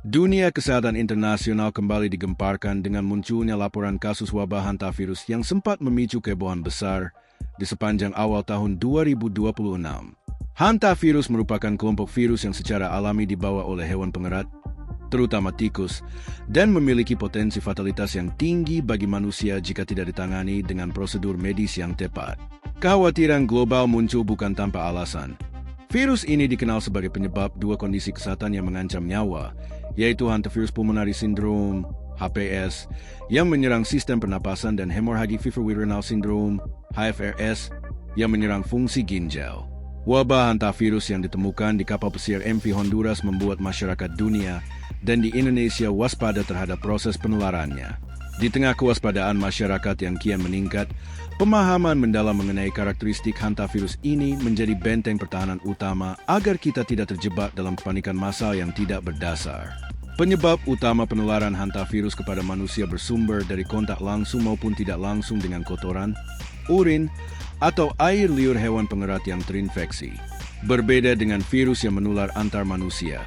Dunia kesehatan internasional kembali digemparkan dengan munculnya laporan kasus wabah hantavirus yang sempat memicu kehebohan besar di sepanjang awal tahun 2026. Hantavirus merupakan kelompok virus yang secara alami dibawa oleh hewan pengerat, terutama tikus, dan memiliki potensi fatalitas yang tinggi bagi manusia jika tidak ditangani dengan prosedur medis yang tepat. Kekhawatiran global muncul bukan tanpa alasan. Virus ini dikenal sebagai penyebab dua kondisi kesehatan yang mengancam nyawa, yaitu Hantavirus Pulmonary Syndrome (HPS) yang menyerang sistem pernapasan dan Hemorrhagic Fever Renal Syndrome (HFRS) yang menyerang fungsi ginjal. Wabah hantavirus yang ditemukan di kapal pesiar MV Honduras membuat masyarakat dunia dan di Indonesia waspada terhadap proses penularannya. Di tengah kewaspadaan masyarakat yang kian meningkat, pemahaman mendalam mengenai karakteristik hantavirus ini menjadi benteng pertahanan utama agar kita tidak terjebak dalam kepanikan massal yang tidak berdasar. Penyebab utama penularan hantavirus kepada manusia bersumber dari kontak langsung maupun tidak langsung dengan kotoran, urin, atau air liur hewan pengerat yang terinfeksi. Berbeda dengan virus yang menular antar manusia,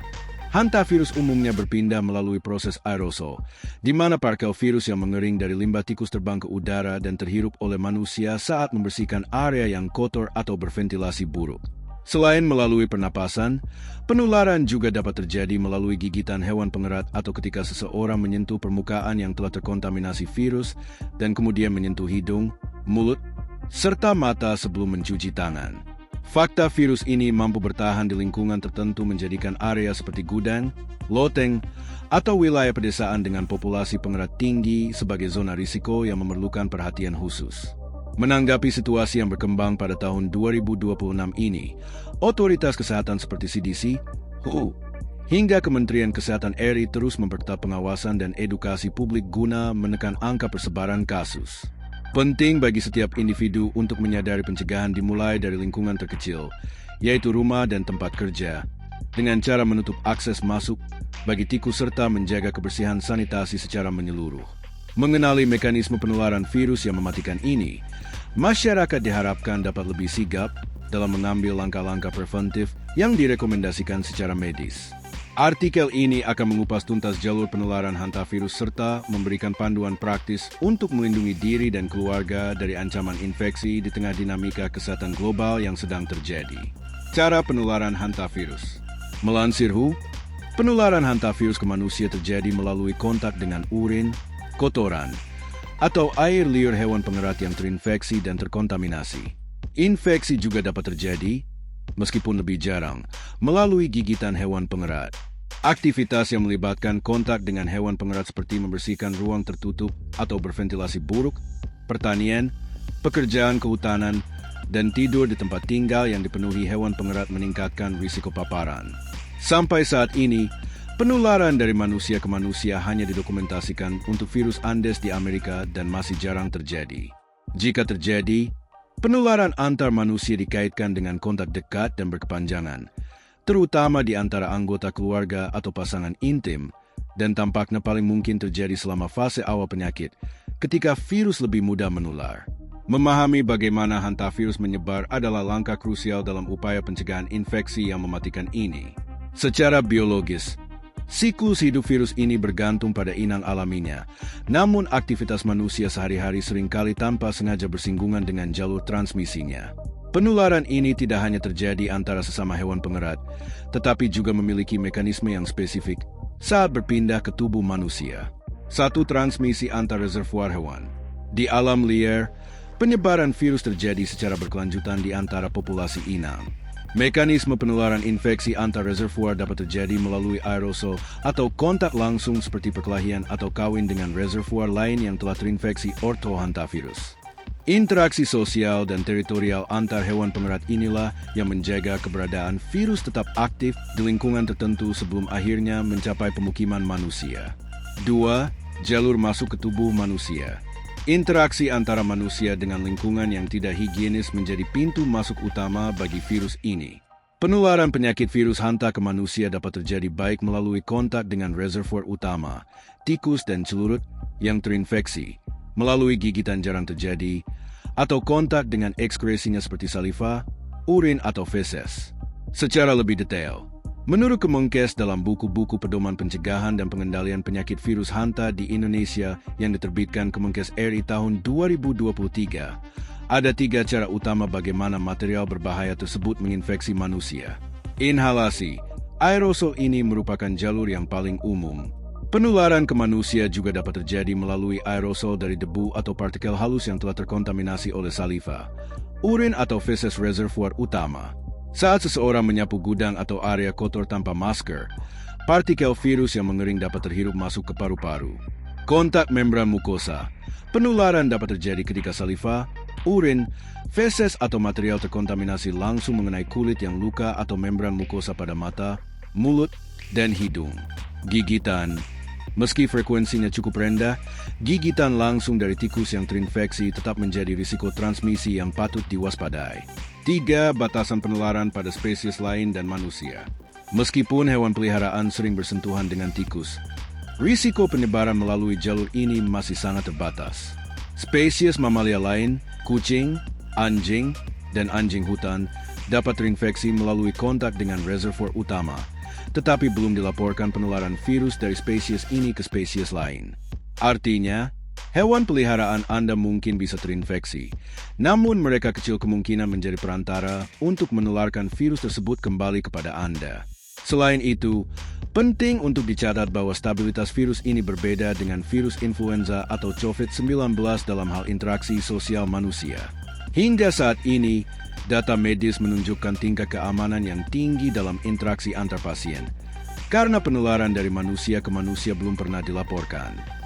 hantavirus umumnya berpindah melalui proses aerosol, di mana partikel virus yang mengering dari limbah tikus terbang ke udara dan terhirup oleh manusia saat membersihkan area yang kotor atau berventilasi buruk. Selain melalui pernapasan, penularan juga dapat terjadi melalui gigitan hewan pengerat atau ketika seseorang menyentuh permukaan yang telah terkontaminasi virus dan kemudian menyentuh hidung, mulut, serta mata sebelum mencuci tangan. Fakta virus ini mampu bertahan di lingkungan tertentu menjadikan area seperti gudang, loteng, atau wilayah pedesaan dengan populasi pengerat tinggi sebagai zona risiko yang memerlukan perhatian khusus. Menanggapi situasi yang berkembang pada tahun 2026 ini, otoritas kesehatan seperti CDC, WHO, hingga Kementerian Kesehatan RI terus memperketat pengawasan dan edukasi publik guna menekan angka persebaran kasus. Penting bagi setiap individu untuk menyadari pencegahan dimulai dari lingkungan terkecil, yaitu rumah dan tempat kerja, dengan cara menutup akses masuk bagi tikus serta menjaga kebersihan sanitasi secara menyeluruh. Mengenali mekanisme penularan virus yang mematikan ini, masyarakat diharapkan dapat lebih sigap dalam mengambil langkah-langkah preventif yang direkomendasikan secara medis. Artikel ini akan mengupas tuntas jalur penularan hantavirus serta memberikan panduan praktis untuk melindungi diri dan keluarga dari ancaman infeksi di tengah dinamika kesehatan global yang sedang terjadi. Cara penularan hantavirus. Melansir WHO, penularan hantavirus ke manusia terjadi melalui kontak dengan urin, kotoran, atau air liur hewan pengerat yang terinfeksi dan terkontaminasi. Infeksi juga dapat terjadi, meskipun lebih jarang, melalui gigitan hewan pengerat. Aktivitas yang melibatkan kontak dengan hewan pengerat seperti membersihkan ruang tertutup atau berventilasi buruk, pertanian, pekerjaan kehutanan, dan tidur di tempat tinggal yang dipenuhi hewan pengerat meningkatkan risiko paparan. Sampai saat ini, penularan dari manusia ke manusia hanya didokumentasikan untuk virus Andes di Amerika dan masih jarang terjadi. Jika terjadi, penularan antar manusia dikaitkan dengan kontak dekat dan berkepanjangan, terutama di antara anggota keluarga atau pasangan intim, dan tampaknya paling mungkin terjadi selama fase awal penyakit, ketika virus lebih mudah menular. Memahami bagaimana hantavirus menyebar adalah langkah krusial dalam upaya pencegahan infeksi yang mematikan ini. Secara biologis, siklus hidup virus ini bergantung pada inang alaminya, namun aktivitas manusia sehari-hari seringkali tanpa sengaja bersinggungan dengan jalur transmisinya. Penularan ini tidak hanya terjadi antara sesama hewan pengerat, tetapi juga memiliki mekanisme yang spesifik saat berpindah ke tubuh manusia. Satu, transmisi antar reservoir hewan. Di alam liar, penyebaran virus terjadi secara berkelanjutan di antara populasi inang. Mekanisme penularan infeksi antar reservoir dapat terjadi melalui aerosol atau kontak langsung seperti perkelahian atau kawin dengan reservoir lain yang telah terinfeksi orthohantavirus. Interaksi sosial dan teritorial antar hewan pengerat inilah yang menjaga keberadaan virus tetap aktif di lingkungan tertentu sebelum akhirnya mencapai pemukiman manusia. 2. Jalur masuk ke tubuh manusia. Interaksi antara manusia dengan lingkungan yang tidak higienis menjadi pintu masuk utama bagi virus ini. Penularan penyakit virus hanta ke manusia dapat terjadi baik melalui kontak dengan reservoir utama, tikus dan celurut yang terinfeksi, melalui gigitan jarang terjadi, atau kontak dengan ekskresinya seperti saliva, urin atau feses. Secara lebih detail, Menurut Kemenkes dalam buku-buku pedoman pencegahan dan pengendalian penyakit virus hanta di Indonesia yang diterbitkan Kemenkes RI tahun 2023, ada 3 cara utama bagaimana material berbahaya tersebut menginfeksi manusia. Inhalasi. Aerosol ini merupakan jalur yang paling umum. Penularan ke manusia juga dapat terjadi melalui aerosol dari debu atau partikel halus yang telah terkontaminasi oleh saliva, urin atau feses reservoir utama. Saat seseorang menyapu gudang atau area kotor tanpa masker, partikel virus yang mengering dapat terhirup masuk ke paru-paru. Kontak membran mukosa. Penularan dapat terjadi ketika saliva, urin, feses atau material terkontaminasi langsung mengenai kulit yang luka atau membran mukosa pada mata, mulut, dan hidung. Gigitan. Meski frekuensinya cukup rendah, gigitan langsung dari tikus yang terinfeksi tetap menjadi risiko transmisi yang patut diwaspadai. 3. Batasan penularan pada spesies lain dan manusia. Meskipun hewan peliharaan sering bersentuhan dengan tikus, risiko penyebaran melalui jalur ini masih sangat terbatas. Spesies mamalia lain, kucing, anjing, dan anjing hutan dapat terinfeksi melalui kontak dengan reservoir utama, tetapi belum dilaporkan penularan virus dari spesies ini ke spesies lain. Artinya, hewan peliharaan Anda mungkin bisa terinfeksi, namun mereka kecil kemungkinan menjadi perantara untuk menularkan virus tersebut kembali kepada Anda. Selain itu, penting untuk dicatat bahwa stabilitas virus ini berbeda dengan virus influenza atau COVID-19 dalam hal interaksi sosial manusia. Hingga saat ini, data medis menunjukkan tingkat keamanan yang tinggi dalam interaksi antar pasien, karena penularan dari manusia ke manusia belum pernah dilaporkan.